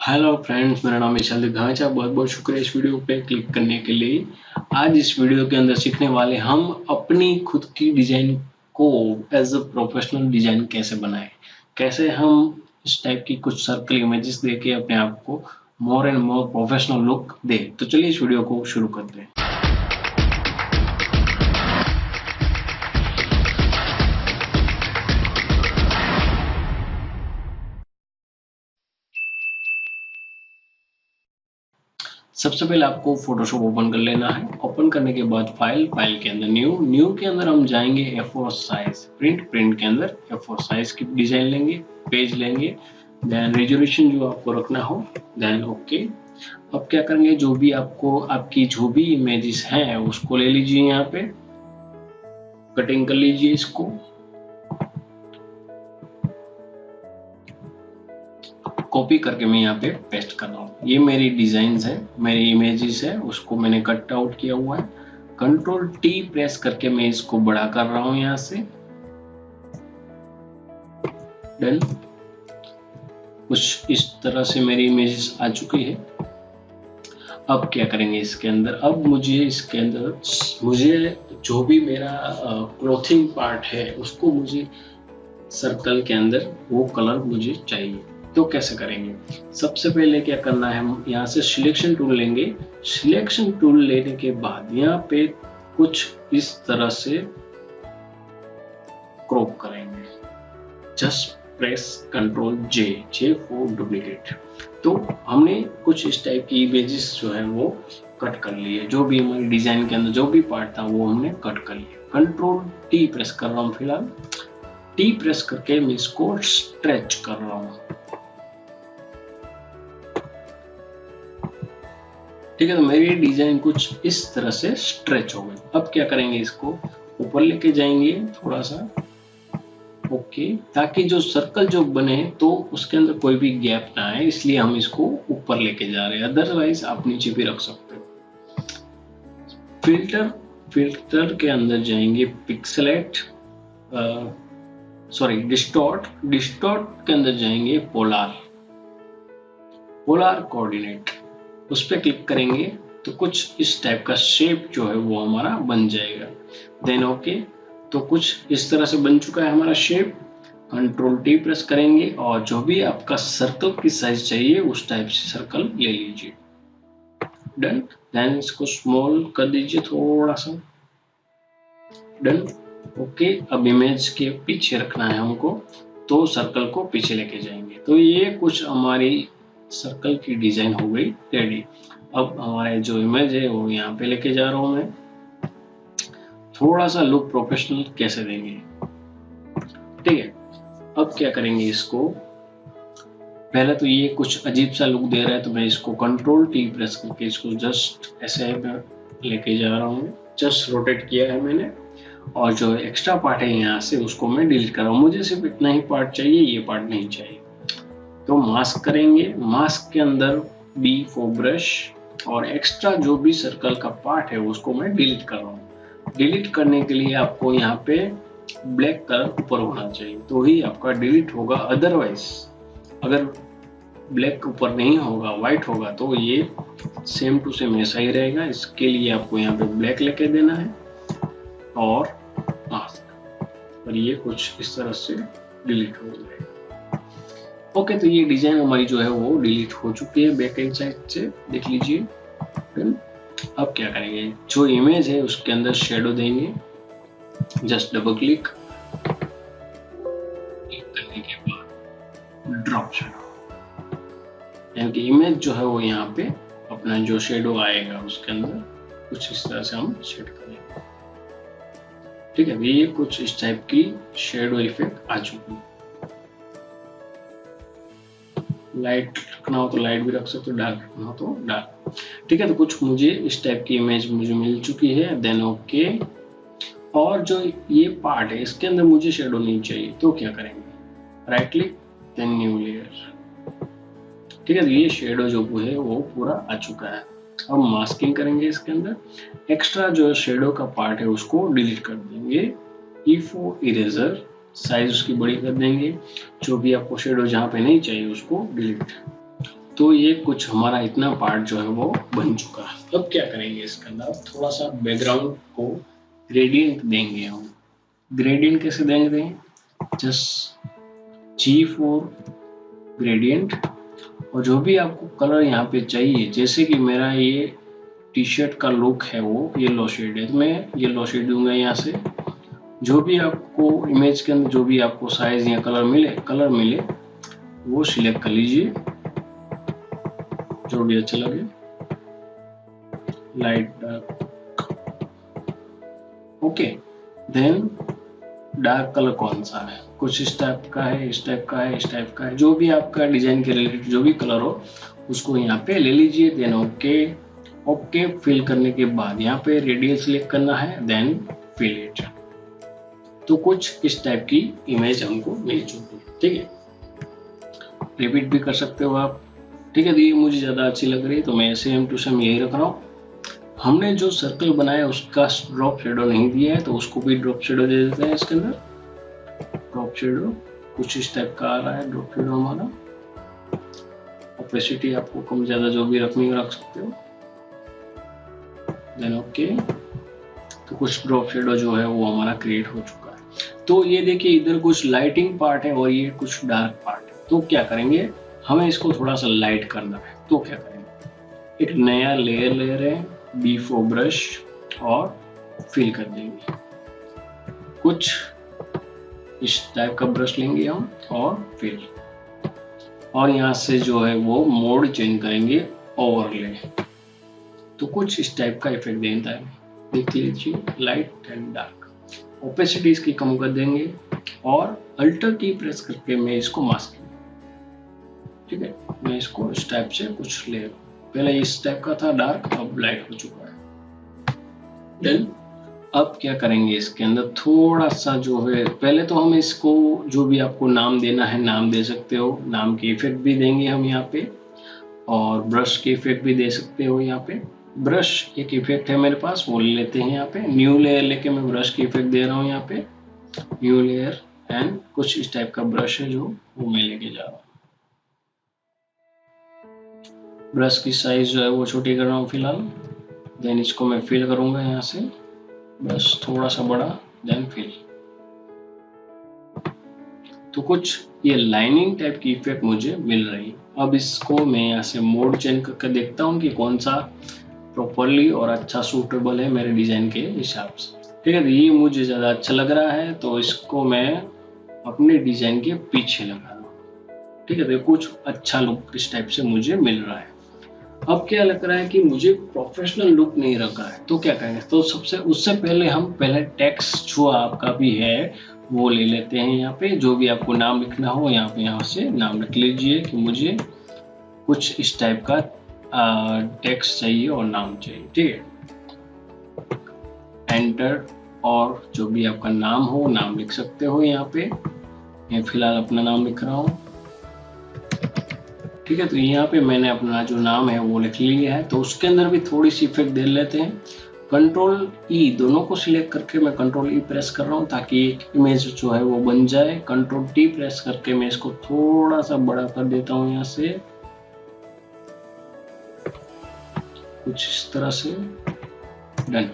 Hello friends, मेरा नाम विशाल दिग्घाचा। बहुत बहुत शुक्रिया इस वीडियो पे क्लिक करने के लिए। आज इस वीडियो के अंदर सीखने वाले हम अपनी खुद की डिजाइन को एज अ प्रोफेशनल डिजाइन कैसे बनाएं, कैसे हम इस टाइप की कुछ सर्कल इमेजेस देके अपने आप को more and more professional look दे। तो चलिए इस वीडियो को शुरू करते हैं। सबसे पहले आपको फोटोशॉप ओपन कर लेना है। ओपन करने के बाद फाइल के अंदर न्यू के अंदर हम जाएंगे A4 साइज, प्रिंट के अंदर A4 साइज की डिजाइन लेंगे, पेज लेंगे, देन रेजोल्यूशन जो आपको रखना हो, देन ओके। अब क्या करेंगे, जो भी आपको आपकी जो भी इमेजेस हैं उसको ले लीजिए, यहाँ पे कटिंग कर लीजिए इसको। कॉपी करके मैं यहाँ पे पेस्ट कर रहा हूँ। ये मेरी डिजाइन्स है, मेरी इमेजेस है, उसको मैंने कट आउट किया हुआ है। कंट्रोल T प्रेस करके मैं इसको बड़ा कर रहा हूँ यहाँ से। डन। कुछ इस तरह से मेरी इमेजेस आ चुकी है। अब क्या करेंगे इसके अंदर, अब मुझे जो भी मेरा क्लोथिंग पार्ट है उसको मुझे सर्कल के अंदर वो कलर मुझे चाहिए। तो कैसे करेंगे, सबसे पहले क्या करना है, हम यहाँ से सिलेक्शन टूल लेंगे। सिलेक्शन टूल लेने के बाद यहाँ पे कुछ इस तरह से क्रॉप करेंगे। Just press control J for duplicate. तो हमने कुछ इस टाइप की इमेजेस जो है वो कट कर लिए। जो भी हमारी डिजाइन के अंदर जो भी पार्ट था वो हमने कट कर लिया। कंट्रोल T प्रेस कर रहा हूँ, फिलहाल T प्रेस करके मैं इसको स्ट्रेच कर रहा हूँ। ठीक है, तो मेरी डिजाइन कुछ इस तरह से स्ट्रेच हो गई। अब क्या करेंगे, इसको ऊपर लेके जाएंगे थोड़ा सा, ओके, ताकि जो सर्कल जो बने तो उसके अंदर कोई भी गैप ना आए, इसलिए हम इसको ऊपर लेके जा रहे हैं। अदरवाइज आप नीचे भी रख सकते हो। फिल्टर के अंदर जाएंगे, पिक्सेलेट डिस्टॉर्ट के अंदर जाएंगे, पोलार कोऑर्डिनेट, उस पर क्लिक करेंगे तो कुछ इस टाइप का शेप जो है वो हमारा बन जाएगा। देन ओके, तो कुछ इस तरह से बन चुका है हमारा शेप। कंट्रोल T प्रेस करेंगे और जो भी आपका सर्कल की साइज चाहिए उस टाइप से सर्कल ले लीजिए। डन। देन इसको स्मॉल कर दीजिए थोड़ा सा। डन। ओके, अब इमेज के पीछे रखना है हमको, तो सर्कल को पीछे लेके जाएंगे। तो ये कुछ हमारी सर्कल की डिजाइन हो गई रेडी। अब हमारे जो इमेज है वो यहाँ पे लेके जा रहा हूं मैं। थोड़ा सा लुक प्रोफेशनल कैसे देंगे, ठीक है। अब क्या करेंगे, इसको पहले तो ये कुछ अजीब सा लुक दे रहा है, तो मैं इसको कंट्रोल T प्रेस करके इसको जस्ट ऐसे लेके जा रहा हूँ। जस्ट रोटेट किया है मैंने, और जो एक्स्ट्रा पार्ट है यहाँ से उसको मैं डिलीट कर रहा हूँ। मुझे सिर्फ इतना ही पार्ट चाहिए, ये पार्ट नहीं चाहिए। तो मास्क करेंगे, मास्क के अंदर B फॉर ब्रश, और एक्स्ट्रा जो भी सर्कल का पार्ट है उसको मैं डिलीट कर रहा हूँ। डिलीट करने के लिए आपको यहाँ पे ब्लैक कलर ऊपर होना चाहिए, तो ही आपका डिलीट होगा। अदरवाइज अगर ब्लैक ऊपर नहीं होगा, व्हाइट होगा, तो ये सेम टू सेम ऐसा ही रहेगा। इसके लिए आपको यहाँ पे ब्लैक लेके देना है और मास्क, और ये कुछ इस तरह से डिलीट हो जाएगा। ओके, तो ये डिजाइन हमारी जो है वो डिलीट हो चुकी है बैक एंड साइड से, देख लीजिए। अब क्या करेंगे, जो इमेज है उसके अंदर शेडो देंगे। जस्ट डबल क्लिक करने के बाद ड्रॉप शेडो, यानी कि इमेज जो है वो यहाँ पे अपना जो शेडो आएगा उसके अंदर कुछ इस तरह से हम सेट करेंगे। ठीक है, ये कुछ इस टाइप की शेडो इफेक्ट आ चुकी है। लाइट रखना हो तो लाइट भी रख सकते हो, डार्क रखना हो तो डार्क। ठीक है, तो कुछ मुझे इस टाइप की इमेज मुझे मिल चुकी है। देन ओके, और जो ये पार्ट है इसके अंदर मुझे शेडो नहीं चाहिए, तो क्या करेंगे, right click, then new layer. ठीक है, तो ये शेडो जो है वो पूरा आ चुका है। अब मास्किंग करेंगे इसके अंदर, एक्स्ट्रा जो शेडो का पार्ट है उसको डिलीट कर देंगे। E फॉर इरेजर, साइज उसकी बड़ी कर देंगे। जो भी आपको शेडो जहाँ पे नहीं चाहिए उसको डिलीट। तो ये कुछ हमारा इतना पार्ट जो है वो बन चुका है। अब क्या करेंगे इसके अंदर, अब थोड़ा सा बैकग्राउंड को ग्रेडियंट देंगे हम। ग्रेडियंट कैसे देंगे, जस्ट G4 ग्रेडियंट, और जो भी आपको कलर यहाँ पे चाहिए, जैसे कि मेरा ये टी शर्ट का लुक है वो येलो शेड है, तो मैं येलो शेड दूंगा यहाँ से। जो भी आपको इमेज के अंदर जो भी आपको साइज या कलर मिले वो सिलेक्ट कर लीजिए, जो भी अच्छा लगे, light dark, okay. Then dark colour कौन सा है, कुछ इस टाइप का है, इस टाइप का है, इस टाइप का है, जो भी आपका डिजाइन के रिलेटेड जो भी कलर हो उसको यहाँ पे ले लीजिए। देन ओके फिल करने के बाद यहाँ पे रेडियस सिलेक्ट करना है, देन फिल इट। तो कुछ इस टाइप की इमेज हमको मिल चुकी है, ठीक है। रिपीट भी कर सकते हो आप, ठीक है। तो ये मुझे ज़्यादा अच्छी लग रही है तो मैं सेम टू सेम यही रख रहा हूँ। हमने जो सर्कल बनाया उसका ड्रॉप शेडो नहीं दिया है, तो उसको भी ड्रॉप शेडो दे देते हैं इसके अंदर। ड्रॉप शेडो कुछ इस टाइप का आ रहा है ड्रॉप शेडो हमारा। ओपेसिटी आपको कम ज़्यादा जो भी रखनी है रख सकते हो। देन ओके, तो कुछ ड्रॉप शेडो जो है वो हमारा क्रिएट हो चुका है। तो ये देखिए इधर कुछ लाइटिंग पार्ट है और ये कुछ डार्क पार्ट है। तो क्या करेंगे, हमें इसको थोड़ा सा लाइट करना है। तो क्या करेंगे, एक नया लेयर ले रहे हैं, B4 ब्रश, और फिल कर देंगे। कुछ इस टाइप का ब्रश लेंगे हम और फिल, और यहाँ से जो है वो मोड चेंज करेंगे ओवरले। तो कुछ इस टाइप का इफेक्ट देता है, देख लीजिए, लाइट एंड डार्क। ओपेसिटी इसकी कम कर देंगे और अल्टर की प्रेस करके मैं इसको मास्क, ठीक है। मैं इसको इस टाइप से कुछ ले, पहले इस टाइप का था डार्क, अब लाइट हो चुका है। देन अब क्या करेंगे, इसके अंदर थोड़ा सा जो है, पहले तो हम इसको जो भी आपको नाम देना है नाम दे सकते हो, नाम के इफेक्ट भी देंगे हम यहाँ पे, और ब्रश के इफेक्ट भी दे सकते हो। यहाँ पे ब्रश एक इफेक्ट है मेरे पास, वो ले लेते हैं यहाँ पे। न्यू लेयर लेके मैं ब्रश की इफेक्ट दे रहा हूँ यहाँ पे, न्यू लेयर, एंड कुछ इस टाइप का ब्रश है जो वो मैं लेके जा रहा हूँ। ब्रश की साइज जो है वो छोटी कर रहा हूँ फिलहाल। देन इसको मैं फिल करूंगा यहाँ से, बस थोड़ा सा बड़ा, देन फिल। तो कुछ ये लाइनिंग टाइप की इफेक्ट मुझे मिल रही है। अब इसको मैं यहाँ से मोड चेंज करके देखता हूँ कि कौन सा प्रॉपरली और अच्छा सूटेबल है मेरे डिजाइन के हिसाब से, ठीक है। तो ये मुझे ज़्यादा अच्छा लग रहा है तो इसको मैं अपने डिजाइन के पीछे लगा रहा हूँ, ठीक है। तो कुछ अच्छा लुक इस टाइप से मुझे मिल रहा है। अब क्या लग रहा है कि मुझे प्रोफेशनल लुक नहीं रखा है, तो क्या करेंगे, तो उससे पहले हम पहले टेक्स्ट जो आपका भी है वो ले लेते हैं। यहाँ पे जो भी आपको नाम लिखना हो यहाँ से नाम लिख लीजिए कि मुझे कुछ इस टाइप का टेक्स्ट चाहिए और नाम चाहिए, ठीक है। एंटर, और जो भी आपका नाम हो नाम लिख सकते हो यहाँ पे। मैं फिलहाल अपना नाम लिख रहा हूँ, ठीक है। तो यहाँ पे मैंने अपना जो नाम है वो लिख लिया है। तो उसके अंदर भी थोड़ी सी इफेक्ट दे लेते हैं। कंट्रोल ई दोनों को सिलेक्ट करके मैं कंट्रोल ई प्रेस कर रहा हूँ ताकि एक इमेज जो है वो बन जाए। कंट्रोल टी प्रेस करके मैं इसको थोड़ा सा बड़ा कर देता हूँ यहाँ से, कुछ इस तरह से, डन।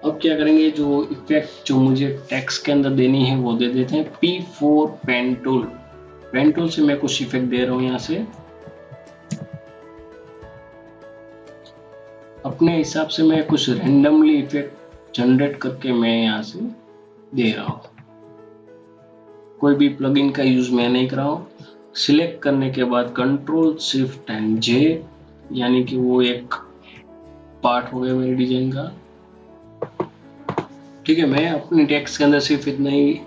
अब क्या करेंगे, जो इफेक्ट जो मुझे टेक्स्ट के अंदर देनी है वो दे देते हैं। P4 pen tool, pen tool से मैं कुछ इफेक्ट दे रहा हूँ यहाँ से अपने हिसाब से। मैं कुछ रैंडमली इफेक्ट जनरेट करके मैं यहाँ से दे रहा हूँ, कोई भी प्लगइन का यूज मैं नहीं कर रहा हूँ। सिलेक्ट करने के बाद कंट्रोल शिफ्ट एंड जे, यानी कि वो एक पार्ट हो गया मेरे डिजाइन का, ठीक है। मैं अपने टेक्स्ट के अंदर सिर्फ इतना ही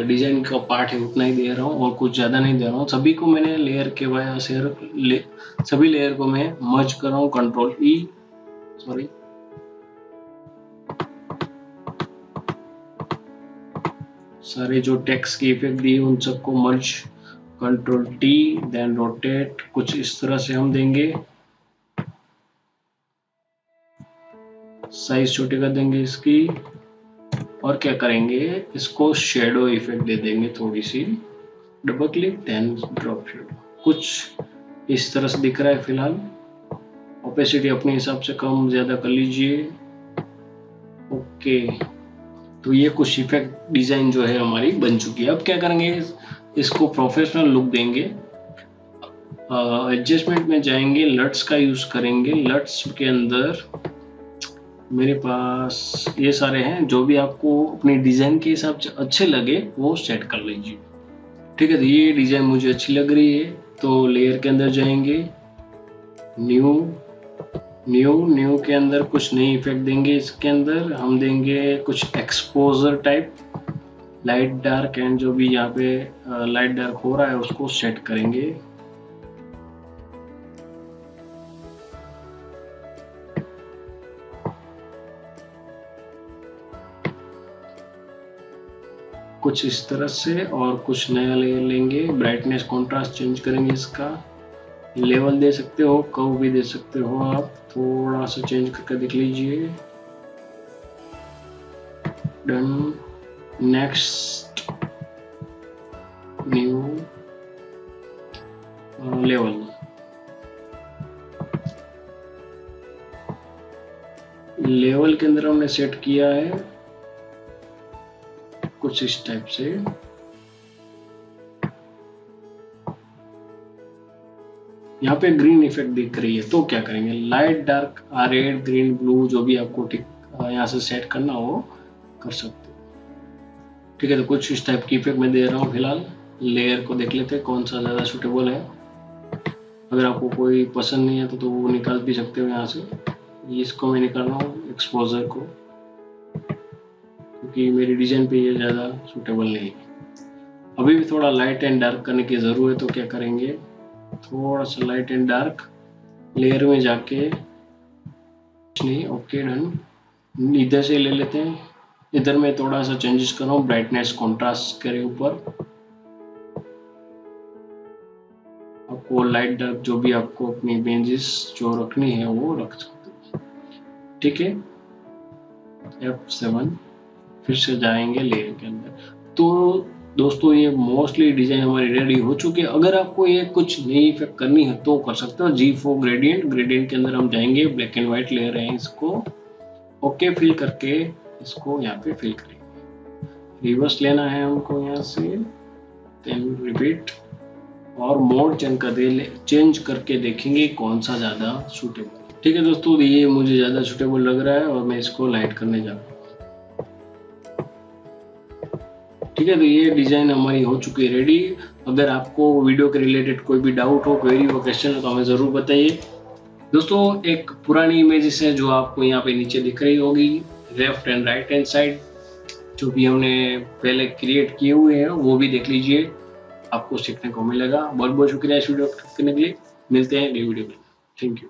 डिजाइन का पार्ट है उतना ही दे रहा हूँ और कुछ ज्यादा नहीं दे रहा हूँ। सभी को मैंने लेयर के वजह से सभी लेयर को मैं मर्ज कर रहा हूँ, कंट्रोल ई, सॉरी, सारे जो टेक्स्ट के इफेक्ट दिए उन सबको मर्ज, कंट्रोल टी, देन रोटेट, कुछ इस तरह से हम देंगे। साइज छोटी कर देंगे इसकी, और क्या करेंगे, इसको शेडो इफेक्ट दे देंगे थोड़ी सी, double click, then drop shadow, कुछ इस तरह से दिख रहा है फिलहाल। ओपेसिटी अपने हिसाब से कम ज़्यादा कर लीजिए। ओके, तो ये कुछ इफेक्ट डिज़ाइन जो है हमारी बन चुकी है। अब क्या करेंगे, इसको प्रोफेशनल लुक देंगे। एडजस्टमेंट में जाएंगे, लट्स का यूज़ करेंगे। लट्स के अंदर मेरे पास ये सारे हैं, जो भी आपको अपनी डिज़ाइन के हिसाब से अच्छे लगे वो सेट कर लीजिए। ठीक है, तो ये डिज़ाइन मुझे अच्छी लग रही है, तो लेयर के अंदर जाएंगे, न्यू के अंदर कुछ नई इफेक्ट देंगे। इसके अंदर हम देंगे कुछ exposure type, light dark and जो भी यहाँ पे लाइट डार्क हो रहा है उसको सेट करेंगे। कुछ इस तरह से और कुछ नया लेयर लेंगे। ब्राइटनेस कॉन्ट्रास्ट चेंज करेंगे, इसका लेवल दे सकते हो, कर्व भी दे सकते हो आप, थोड़ा सा चेंज करके देख लीजिए। डन। नेक्स्ट न्यू लेवल के अंदर हमने सेट किया है कुछ इस टाइप से। यहाँ पे ग्रीन इफेक्ट दिख रही है, तो क्या करेंगे, light dark red green blue जो भी आपको यहाँ से सेट करना हो कर सकते हो। ठीक है, तो कुछ इस टाइप की इफेक्ट मैं दे रहा हूँ। फिलहाल लेयर को देख लेते हैं कौन सा ज़्यादा सूटेबल है। अगर आपको कोई पसंद नहीं है तो वो निकाल भी सकते हो यहाँ से। इसको मैं निकाल रहा हूँ एक्सपोजर को, क्योंकि मेरी डिजाइन पे ये ज़्यादा सूटेबल नहीं है। अभी भी थोड़ा लाइट एंड डार्क करने की ज़रूरत है, तो क्या करेंगे, थोड़ा सा लाइट एंड डार्क लेयर में जाके, नहीं, ओके डन। इधर से ले लेते हैं, इधर मैं थोड़ा सा चेंजेस कर रहा हूँ, ब्राइटनेस कॉन्ट्रास्ट करे ऊपर। आपको लाइट डार्क जो भी आपको अपनी इमेजेस जो रखनी है वो रख सकते हो। ठीक है, F7 फिर से जाएंगे लेयर के अंदर। तो दोस्तों ये मोस्टली डिजाइन हमारी रेडी हो चुकी है। अगर आपको ये कुछ नई इफेक्ट करनी है तो कर सकते हो। G4 ग्रेडियंट के अंदर हम जाएंगे, ब्लैक एंड व्हाइट लेयर है, इसको ओके फिल करके इसको यहाँ पे फिल करेंगे। रिवर्स लेना है हमको यहाँ से, देन रिपीट और मोड चेंज करके देखेंगे कौन सा ज़्यादा सूटेबल। ठीक है दोस्तों, ये मुझे ज़्यादा सूटेबल लग रहा है और मैं इसको लाइट करने जा रहा हूँ। ठीक है, तो ये डिज़ाइन हमारी हो चुकी है रेडी। अगर आपको वीडियो के रिलेटेड कोई भी डाउट हो, क्वेरी हो, क्वेश्चन हो तो हमें ज़रूर बताइए। दोस्तों एक पुरानी इमेजेस है जो आपको यहाँ पे नीचे दिख रही होगी, left and right hand side, जो भी हमने पहले क्रिएट किए हुए हैं वो भी देख लीजिए, आपको सीखने को मिलेगा। बहुत बहुत शुक्रिया इस वीडियो करने के लिए। मिलते हैं अगली वीडियो में। Thank you.